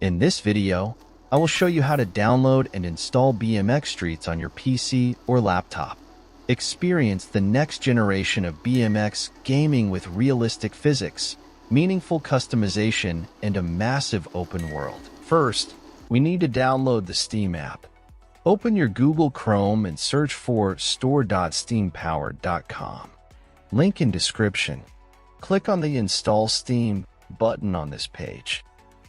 In this video, I will show you how to download and install BMX Streets on your PC or laptop. Experience the next generation of BMX gaming with realistic physics, meaningful customization, and a massive open world. First, we need to download the Steam app. Open your Google Chrome and search for store.steampowered.com. Link in description. Click on the Install Steam button on this page.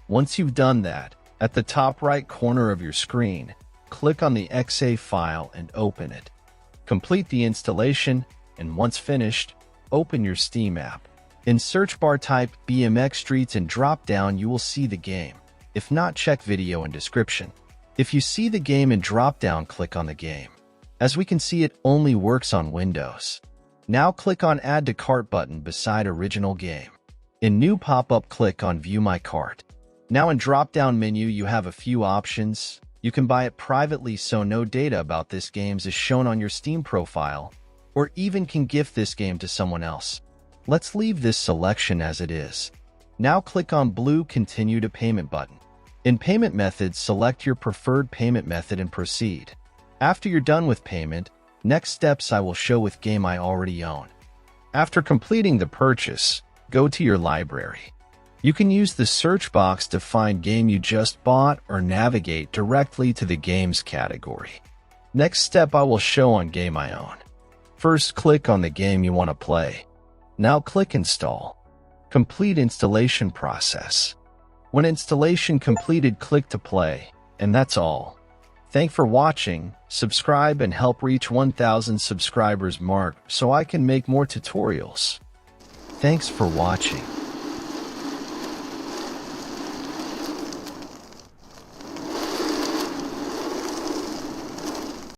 Once you've done that, at the top right corner of your screen, click on the .exe file and open it. Complete the installation, and once finished, open your Steam app. In search bar type BMX Streets and drop down you will see the game. If not, check video in description. If you see the game in drop down, click on the game. As we can see, it only works on Windows. Now click on Add to Cart button beside original game. In new pop-up, click on View My Cart. Now in drop-down menu you have a few options. You can buy it privately so no data about this game is shown on your Steam profile, or even can gift this game to someone else. Let's leave this selection as it is. Now click on blue Continue to Payment button. In payment methods, select your preferred payment method and proceed. After you're done with payment, next steps I will show with game I already own. After completing the purchase, go to your library. You can use the search box to find game you just bought or navigate directly to the games category. Next step I will show on game I own. First, click on the game you want to play. Now click Install. Complete installation process. When installation completed, click to play, and that's all. Thanks for watching. Subscribe and help reach 1,000 subscribers mark so I can make more tutorials. Thanks for watching.